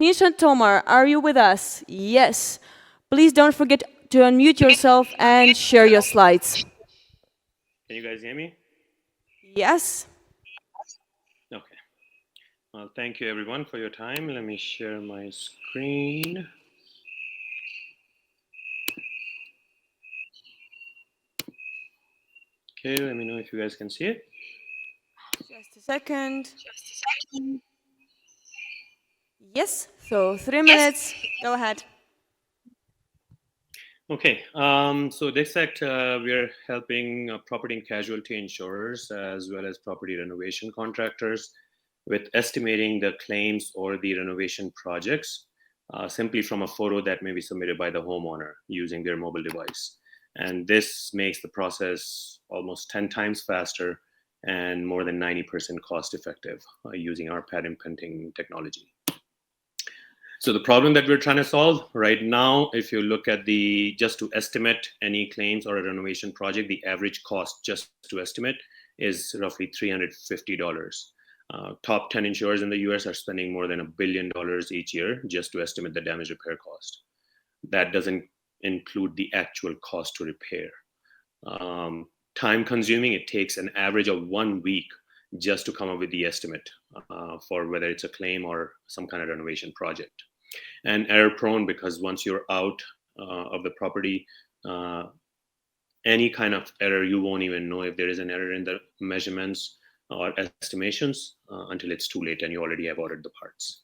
Nisha Tomar, are you with us? Yes. Please don't forget to unmute yourself and share your slides. Can you guys hear me? Yes. Okay. Well, thank you everyone for your time. Let me share my screen. Okay, let me know if you guys can see it. Just a second. Yes. So 3 minutes. Go ahead. Okay, so DigsFact, we are helping property and casualty insurers as well as property renovation contractors with estimating the claims or the renovation projects simply from a photo that may be submitted by the homeowner using their mobile device. And this makes the process almost 10 times faster and more than 90% cost effective using our patent pending technology. So the problem that we're trying to solve right now, if you look at the just to estimate any claims or a renovation project, the average cost just to estimate is roughly $350. Top 10 insurers in the US are spending more than $1 billion each year just to estimate the damage repair cost. That doesn't include the actual cost to repair. Time consuming, it takes an average of 1 week just to come up with the estimate for whether it's a claim or some kind of renovation project. And error prone because once you're out of the property, any kind of error, you won't even know if there is an error in the measurements or estimations until it's too late and you already have ordered the parts.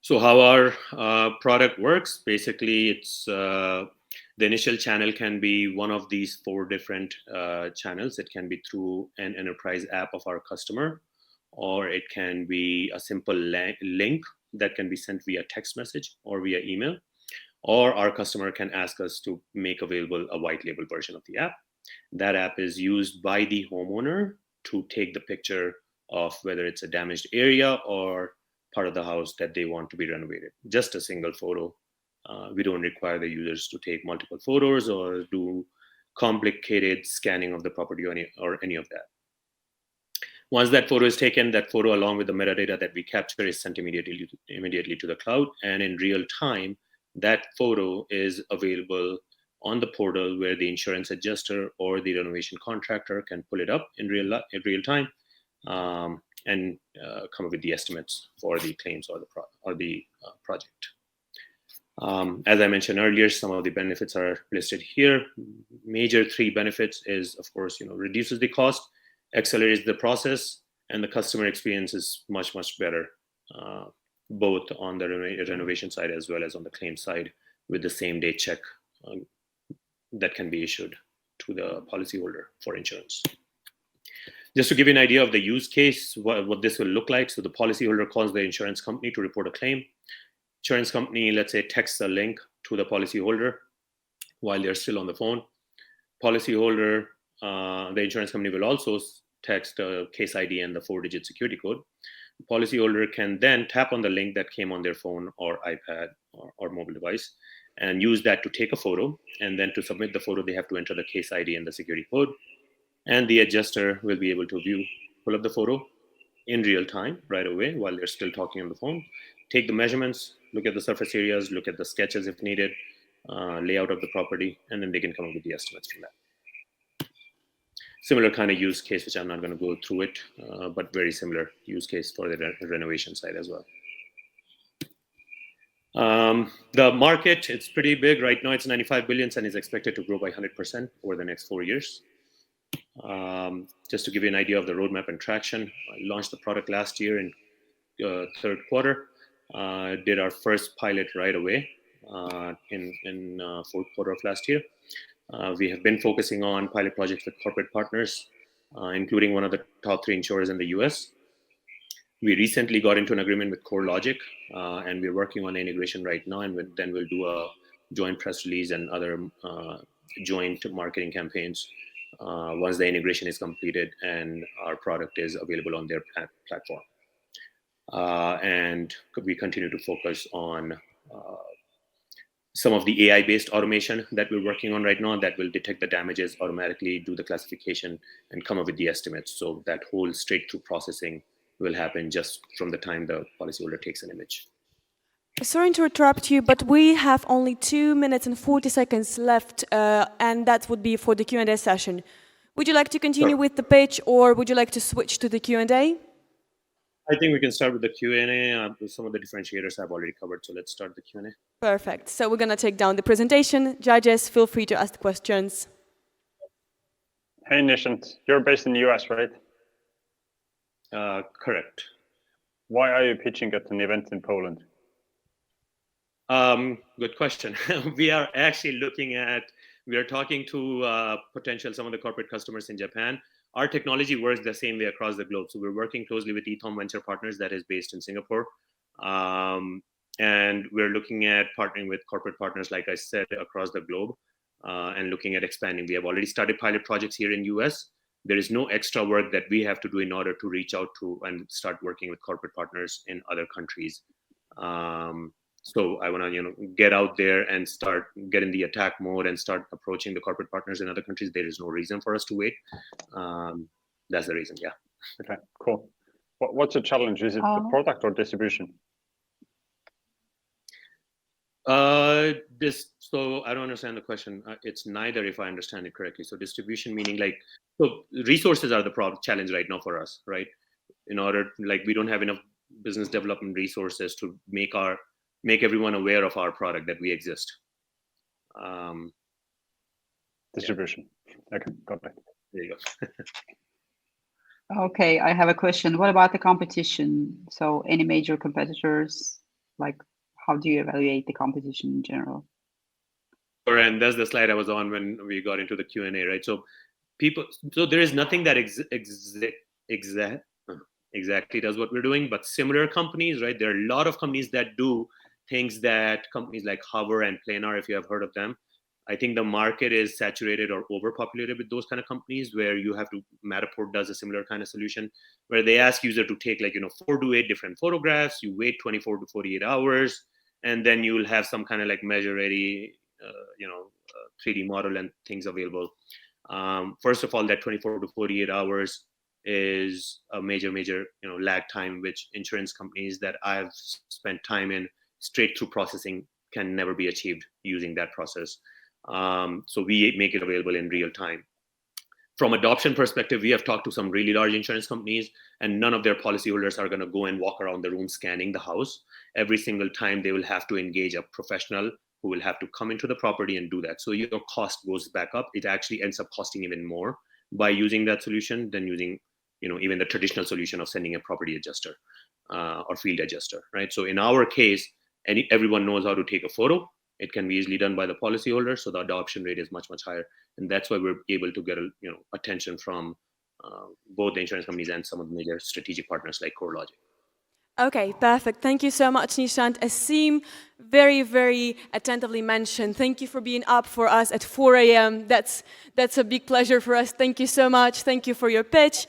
So how our product works, basically it's the initial channel can be one of these 4 different channels. It can be through an enterprise app of our customer, or it can be a simple link that can be sent via text message or via email, or our customer can ask us to make available a white label version of the app. That app is used by the homeowner to take the picture of whether it's a damaged area or part of the house that they want to be renovated. Just a single photo. We don't require the users to take multiple photos or do complicated scanning of the property or any of that. Once that photo is taken, that photo along with the metadata that we capture is sent immediately to the cloud. And in real time, that photo is available on the portal where the insurance adjuster or the renovation contractor can pull it up in real time and come up with the estimates for the claims or the project. As I mentioned earlier, some of the benefits are listed here. Major 3 benefits is, of course, reduces the cost, accelerates the process, and the customer experience is much, much better, both on the renovation side as well as on the claim side with the same day check that can be issued to the policyholder for insurance. Just to give you an idea of the use case, what this will look like. So the policyholder calls the insurance company to report a claim. Insurance company, let's say, texts a link to the policyholder while they're still on the phone. Policyholder, the insurance company will also text a case ID and the 4-digit security code. The policyholder can then tap on the link that came on their phone or iPad or mobile device and use that to take a photo. And then to submit the photo, they have to enter the case ID and the security code. And the adjuster will be able to pull up the photo in real time right away while they're still talking on the phone, take the measurements, look at the surface areas, look at the sketches if needed, layout of the property, and then they can come up with the estimates from that. Similar kind of use case, which I'm not going to go through it, but very similar use case for the renovation side as well. The market, it's pretty big. Right now it's 95 billion and is expected to grow by 100% over the next 4 years. Just to give you an idea of the roadmap and traction, I launched the product last year in third quarter. Did our first pilot right away in fourth quarter of last year. We have been focusing on pilot projects with corporate partners, including one of the top 3 insurers in the US. We recently got into an agreement with CoreLogic, and we're working on integration right now, and then we'll do a joint press release and other joint marketing campaigns once the integration is completed and our product is available on their platform. And we continue to focus on some of the AI-based automation that we're working on right now that will detect the damages automatically, do the classification, and come up with the estimates. So that whole straight-through processing will happen just from the time the policyholder takes an image. Sorry to interrupt you, but we have only 2 minutes and 40 seconds left, and that would be for the Q&A session. Would you like to continue with the pitch, or would you like to switch to the Q&A? I think we can start with the Q&A. Some of the differentiators I've already covered, so let's start the Q&A. Perfect. So we're going to take down the presentation. Judges, feel free to ask questions. Hey, Nishant, you're based in the US, right? Correct. Why are you pitching at an event in Poland? Good question. We are actually we are talking to some of the corporate customers in Japan. Our technology works the same way across the globe. So we're working closely with Ethom Venture Partners that is based in Singapore. And we're looking at partnering with corporate partners, like I said, across the globe and looking at expanding. We have already started pilot projects here in US. There is no extra work that we have to do in order to reach out to and start working with corporate partners in other countries. So I want to, get out there and start getting the attack mode and start approaching the corporate partners in other countries. There is no reason for us to wait. That's the reason, yeah. Okay, cool. What's the challenge? Is it the product or distribution? So I don't understand the question. It's neither, if I understand it correctly. So distribution meaning so resources are the challenge right now for us, right? In order, we don't have enough business development resources to make everyone aware of our product, that we exist. Distribution. Yeah. Okay, got it. There you go. Okay, I have a question. What about the competition? So any major competitors, how do you evaluate the competition in general? And that's the slide I was on when we got into the Q&A, right? So there is nothing that exactly does what we're doing, but similar companies, right? There are a lot of companies that do things that companies like Hover and Planar, if you have heard of them. I think the market is saturated or overpopulated with those kind of companies where you have to, Matterport does a similar kind of solution where they ask user to take 4 to 8 different photographs, you wait 24 to 48 hours, and then you will have some kind of measure ready, 3D model and things available. First of all, that 24 to 48 hours is a major, lag time, which insurance companies that I've spent time in straight through processing can never be achieved using that process. So we make it available in real time. From adoption perspective, we have talked to some really large insurance companies, and none of their policyholders are going to go and walk around the room scanning the house. Every single time they will have to engage a professional who will have to come into the property and do that. So your cost goes back up. It actually ends up costing even more by using that solution than using, even the traditional solution of sending a property adjuster or field adjuster, right? So in our case, everyone knows how to take a photo. It can be easily done by the policyholder, so the adoption rate is much, much higher, and that's why we're able to get attention from both the insurance companies and some of the major strategic partners like CoreLogic. Okay, perfect. Thank you so much, Nishant. Asim very, very attentively mentioned. Thank you for being up for us at 4 a.m. That's a big pleasure for us. Thank you so much. Thank you for your pitch.